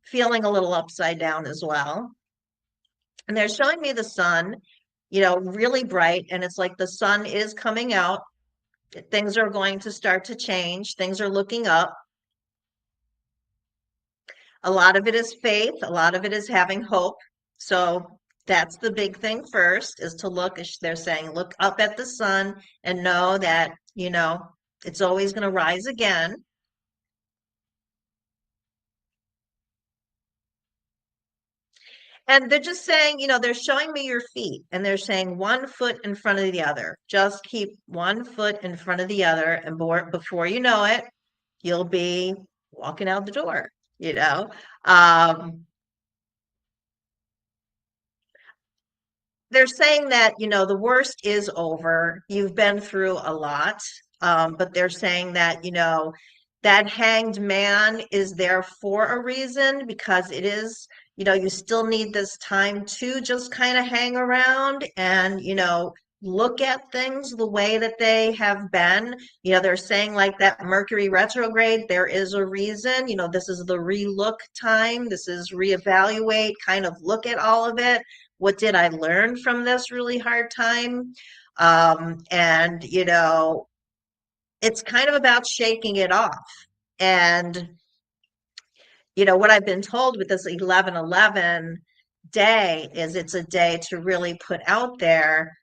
feeling a little upside down as well. And they're showing me the sun, really bright. And it's like the sun is coming out. Things are going to start to change. Things are looking up. A lot of it is faith, a lot of it is having hope. So that's the big thing first is to look, as they're saying, look up at the sun and know that, it's always going to rise again. And they're just saying, they're showing me your feet and they're saying 1 foot in front of the other. Just keep 1 foot in front of the other. And before you know it, you'll be walking out the door, you know. Um, they're saying that, the worst is over. You've been through a lot. But they're saying that, that hanged man is there for a reason because it is, you still need this time to just kind of hang around and, look at things the way that they have been. They're saying like that Mercury retrograde, there is a reason, this is the relook time. This is reevaluate, kind of look at all of it. What did I learn from this really hard time? And, it's kind of about shaking it off. And, what I've been told with this 11/11 day is it's a day to really put out there,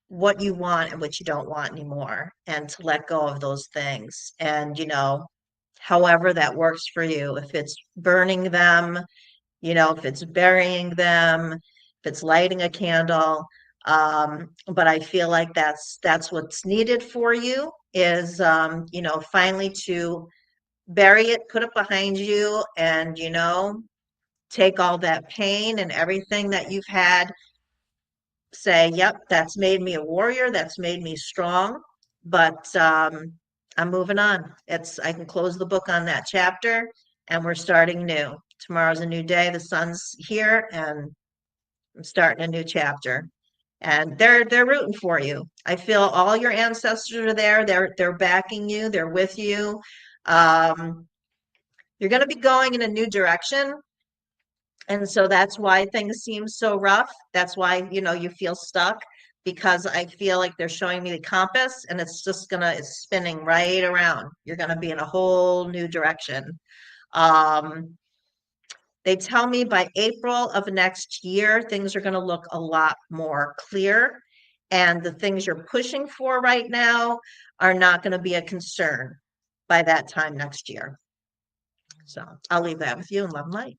what you want and what you don't want anymore, and to let go of those things. And, however that works for you, if it's burning them, if it's burying them, if it's lighting a candle. But I feel like that's what's needed for you is, finally to bury it, put it behind you, and, take all that pain and everything that you've had, say, yep, that's made me a warrior, that's made me strong, but I'm moving on. I can close the book on that chapter and we're starting new. Tomorrow's a new day. The sun's here and I'm starting a new chapter. And they're rooting for you. I feel all your ancestors are there. They're backing you. They're with you. Um, you're going to be going in a new direction. And so that's why things seem so rough. That's why, you feel stuck because I feel like they're showing me the compass and it's spinning right around. You're going to be in a whole new direction. Um, they tell me by April of next year, things are going to look a lot more clear. And the things you're pushing for right now are not going to be a concern. by that time next year. So I'll leave that with you and love and light.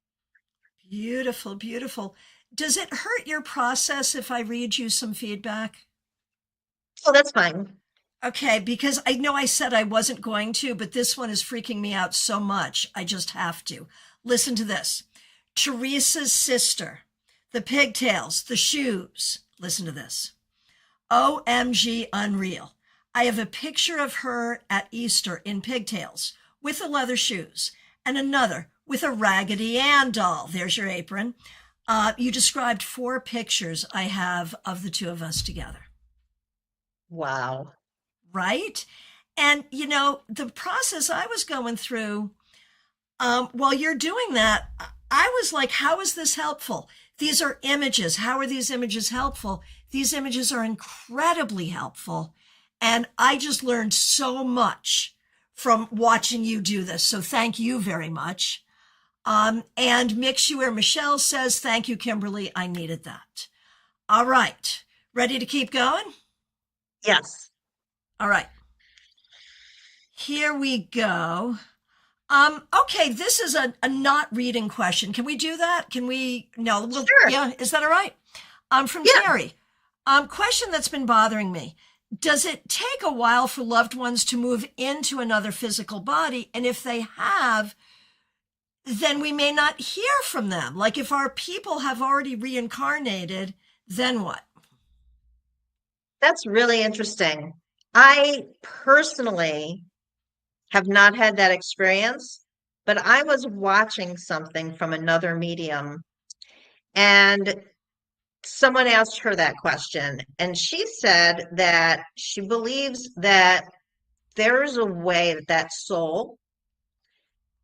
Beautiful, beautiful. Does it hurt your process if I read you some feedback? Oh, that's fine. Okay, because I know I said I wasn't going to, but this one is freaking me out so much. I just have to. Listen to this. Teresa's sister, the pigtails, the shoes. Listen to this. OMG Unreal. I have a picture of her at Easter in pigtails with the leather shoes and another with a Raggedy Ann doll. There's your apron. You described 4 pictures I have of the two of us together. Wow. Right? And, the process I was going through, while you're doing that, I was like, how is this helpful? These are images. How are these images helpful? These images are incredibly helpful. And I just learned so much from watching you do this. So thank you very much. And Scheurer Michelle says, thank you, Kimberly. I needed that. All right. Ready to keep going? Yes. All right. Here we go. Okay, this is a not reading question. Can we do that? Can we? No, Sure. Yeah, is that all right? From Yeah. Terry. Question that's been bothering me. Does it take a while for loved ones to move into another physical body? And if they have, then we may not hear from them. Like if our people have already reincarnated, then what? That's really interesting. I personally have not had that experience, but I was watching something from another medium and someone asked her that question. And she said that she believes that there's a way that that soul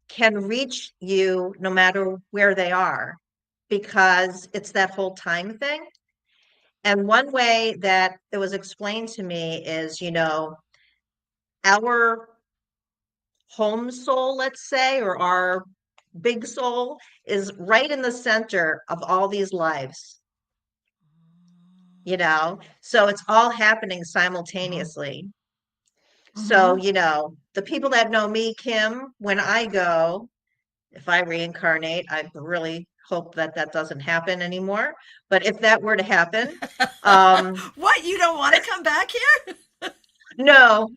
can reach you no matter where they are, because it's that whole time thing. And one way that it was explained to me is, our home soul, let's say, or our big soul is right in the center of all these lives, so it's all happening simultaneously. So, Mm-hmm. the people that know me, Kim, when I go, if I reincarnate, I really hope that that doesn't happen anymore. But if that were to happen, What, you don't want to come back here? no,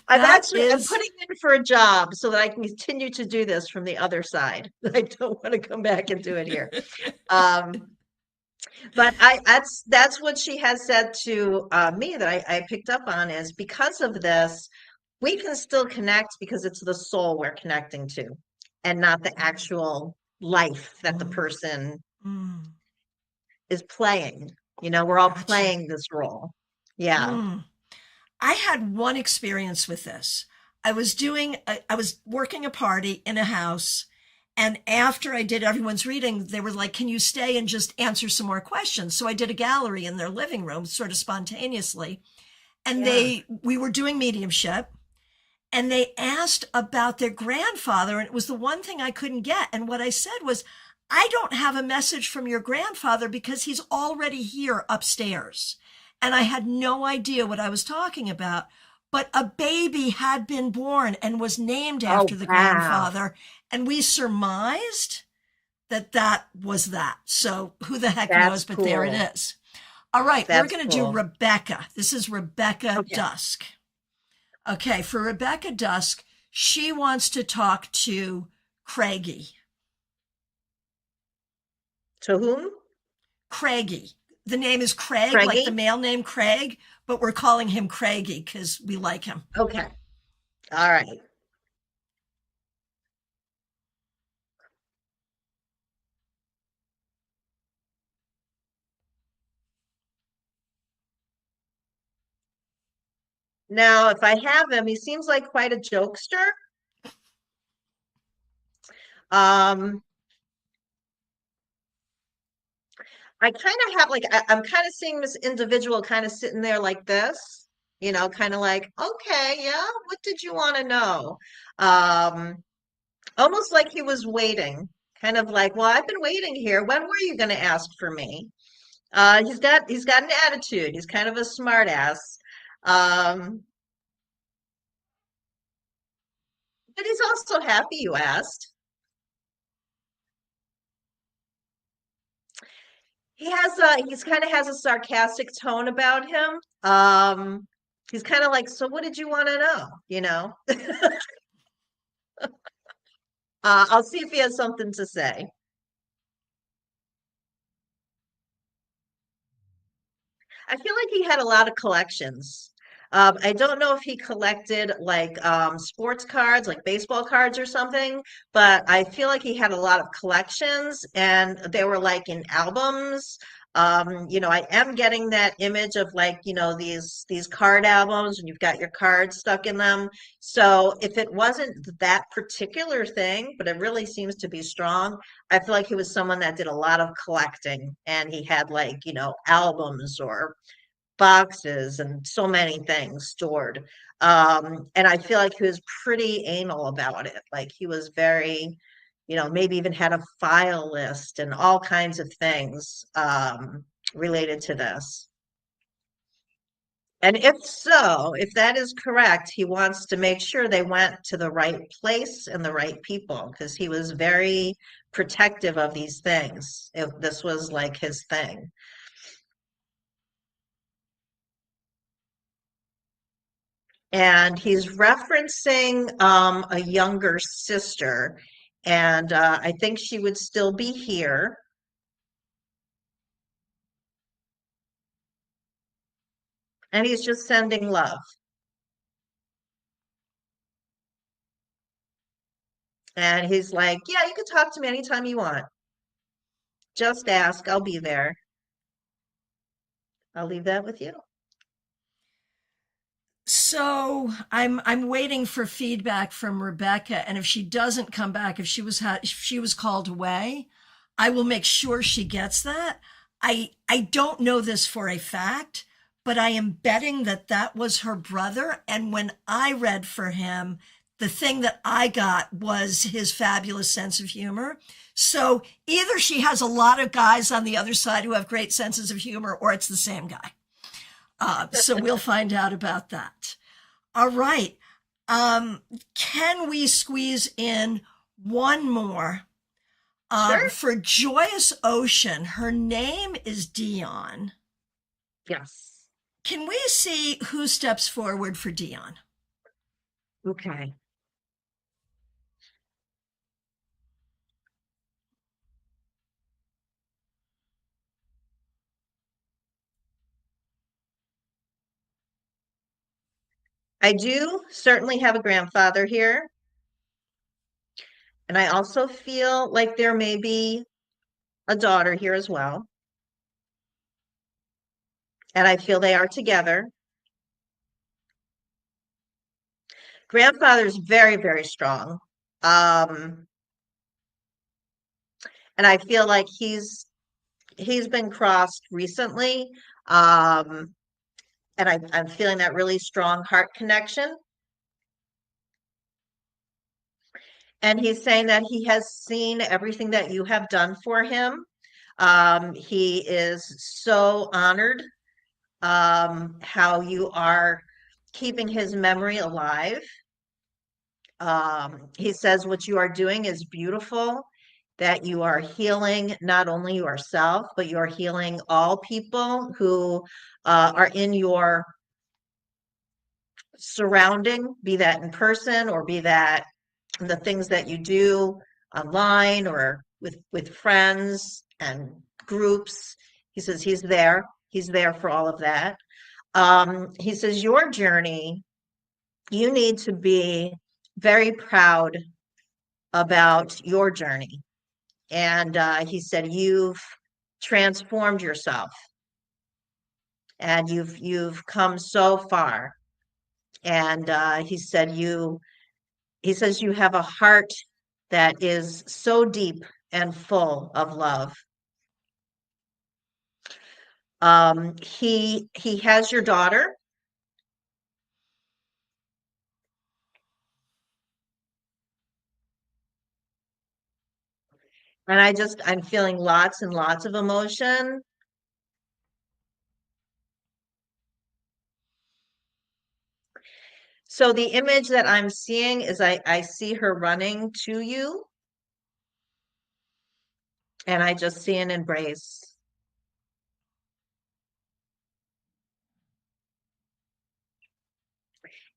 That I'm is, putting in for a job so that I can continue to do this from the other side. I don't want to come back and do it here. Um, but that's what she has said to me that I picked up on is because of this, we can still connect because it's the soul we're connecting to and not the actual life that the person mm, is playing. We're all gotcha. playing this role. Yeah. Mm. I had one experience with this. I was working a party in a house, and after I did everyone's reading, they were like, can you stay and just answer some more questions? So I did a gallery in their living room, sort of spontaneously. And Yeah. we were doing mediumship, and they asked about their grandfather, and it was the one thing I couldn't get. And what I said was, I don't have a message from your grandfather because he's already here upstairs. And I had no idea what I was talking about. But a baby had been born and was named Oh, after the wow. grandfather. And we surmised that that was that. So who the heck That's knows? But there it cool. is. All right, we're That's going to do cool. Rebecca. This is Rebecca Okay. Dusk. Okay, for Rebecca Dusk, she wants to talk to Craigie. To whom? Craigie. The name is Craig, like the Craigie? male name Craig, but we're calling him Craigie because we like him. Okay. All right. Now, if I have him, he seems like quite a jokester. Um, I kind of have I'm kind of seeing this individual kind of sitting there like this, kind of like, okay, yeah, what did you want to know? Um, Almost like he was waiting, kind of like, well, I've been waiting here. When were you going to ask for me? He's got an attitude. He's kind of a smart ass. Um, but he's also happy you asked. He's kind of has a sarcastic tone about him. He's kind of like, so what did you want to know? You know? I'll see if he has something to say. I feel like he had a lot of collections. I don't know if he collected like sports cards, like baseball cards or something, but I feel like he had a lot of collections and they were like in albums. I am getting that image of like, these card albums and you've got your cards stuck in them. So if it wasn't that particular thing, but it really seems to be strong, I feel like he was someone that did a lot of collecting and he had like, albums or boxes and so many things stored. And I feel like he was pretty anal about it. Like he was very, maybe even had a file list and all kinds of things related to this. And if so, if that is correct, he wants to make sure they went to the right place and the right people because he was very protective of these things. If this was like his thing. And he's referencing a younger sister, and I think she would still be here. And he's just sending love. And he's like, "Yeah, you can talk to me anytime you want. Just ask, I'll be there." I'll leave that with you. So I'm waiting for feedback from Rebecca, and if she doesn't come back, if she was called away, I will make sure she gets that. I don't know this for a fact, but I am betting that that was her brother. And when I read for him, the thing that I got was his fabulous sense of humor. So either she has a lot of guys on the other side who have great senses of humor, or it's the same guy. So we'll find out about that. All right. Can we squeeze in one more? Sure. For Joyous Ocean, her name is Dion. Yes. Can we see who steps forward for Dion? Okay. I do certainly have a grandfather here. And I also feel like there may be a daughter here as well. And I feel they are together. Grandfather's very, very strong. Um, and I feel like he's been crossed recently. Um, and I'm feeling that really strong heart connection. And he's saying that he has seen everything that you have done for him. He is so honored how you are keeping his memory alive. He says what you are doing is beautiful, that you are healing not only yourself, but you're healing all people who are in your surrounding, be that in person or be that the things that you do online or with friends and groups. He says he's there. He's there for all of that. He says your journey, you need to be very proud about your journey. And he said you've transformed yourself and you've come so far. And he says you have a heart that is so deep and full of love. He has your daughter, and I'm feeling lots and lots of emotion. So the image that I'm seeing is I see her running to you, and I just see an embrace.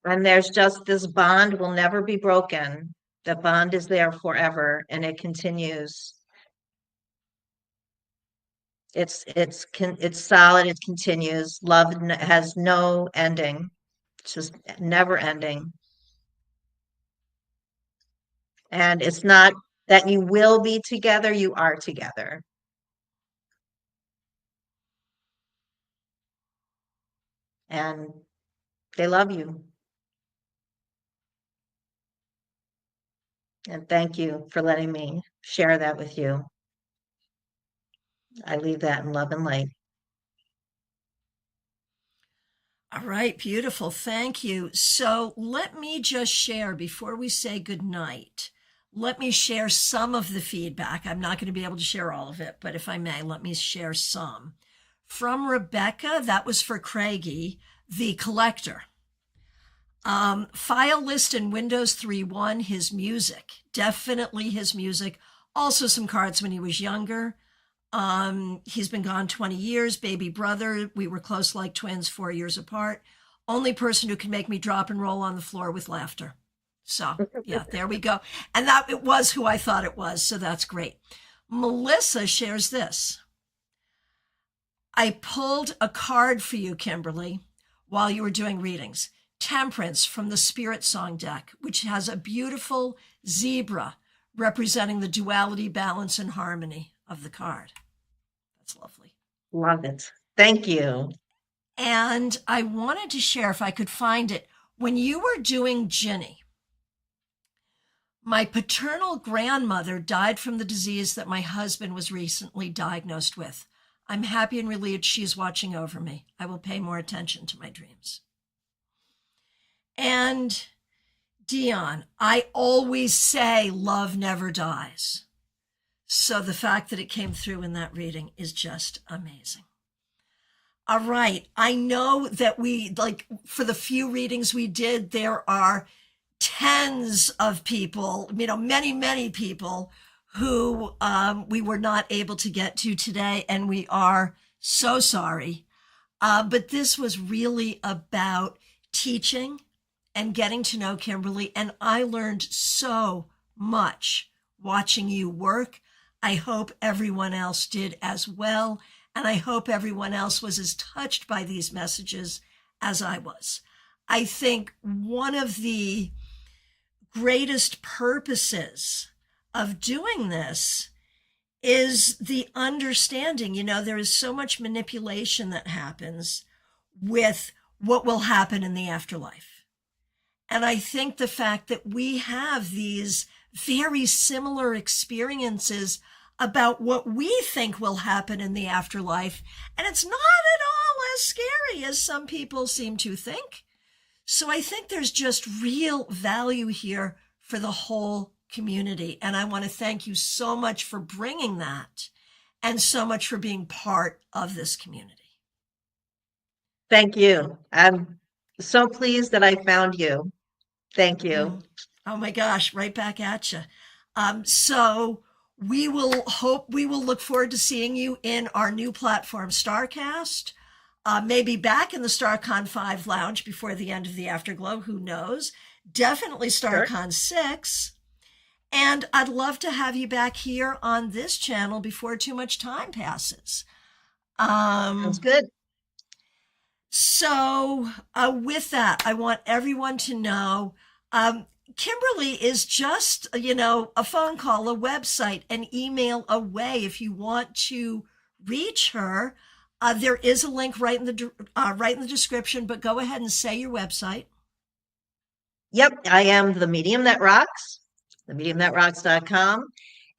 And there's just this bond will never be broken. The bond is there forever and it continues. It's solid, it continues. Love has no ending. It's just never ending. And it's not that you will be together, you are together. And they love you. And thank you for letting me share that with you. I leave that in love and light. All right, beautiful. Thank you. So let me just share before we say goodnight. Let me share some of the feedback. I'm not going to be able to share all of it, but if I may, let me share some. From Rebecca, that was for Craigie, the collector. File list in Windows 3.1, his music. Definitely his music. Also some cards when he was younger. He's been gone 20 years, baby brother. We were close like twins, 4 years apart. Only person who can make me drop and roll on the floor with laughter. So yeah, there we go. And that it was who I thought it was. So that's great. Melissa shares this. I pulled a card for you, Kimberly, while you were doing readings. Temperance from the Spirit Song deck, which has a beautiful zebra representing the duality, balance, and harmony of the card. That's lovely. Love it. Thank you. And I wanted to share, if I could find it, when you were doing Ginny, my paternal grandmother died from the disease that my husband was recently diagnosed with. I'm happy and relieved she's watching over me. I will pay more attention to my dreams. And Dion, I always say love never dies. So the fact that it came through in that reading is just amazing. All right. I know that we, like, for the few readings we did, there are tens of people, many, many people who we were not able to get to today. And we are so sorry. But this was really about teaching and getting to know Kimberly. And I learned so much watching you work. I hope everyone else did as well. And I hope everyone else was as touched by these messages as I was. I think one of the greatest purposes of doing this is the understanding, there is so much manipulation that happens with what will happen in the afterlife. And I think the fact that we have these very similar experiences about what we think will happen in the afterlife, and it's not at all as scary as some people seem to think. So I think there's just real value here for the whole community. And I want to thank you so much for bringing that and so much for being part of this community. Thank you. I'm so pleased that I found you. Thank you. Oh my gosh, right back at you. So we will look forward to seeing you in our new platform, StaarCast. Maybe back in the StaarCon 5 lounge before the end of the Afterglow, who knows? Definitely StaarCon 6. And I'd love to have you back here on this channel before too much time passes. Sounds good. So with that, I want everyone to know Kimberly is just, a phone call, a website, an email away. If you want to reach her, there is a link right in the description, but go ahead and say your website. Yep, I am the Medium That Rocks, themediumthatrocks.com.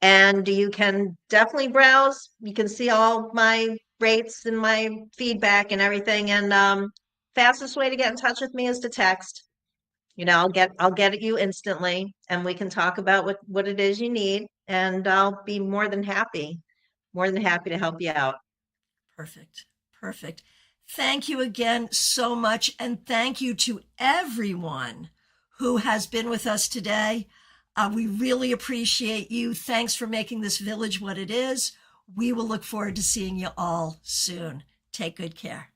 And you can definitely browse. You can see all my rates and my feedback and everything. And fastest way to get in touch with me is to text. I'll get at you instantly, and we can talk about what it is you need, and I'll be more than happy to help you out. Perfect. Thank you again so much. And thank you to everyone who has been with us today. We really appreciate you. Thanks for making this village what it is. We will look forward to seeing you all soon. Take good care.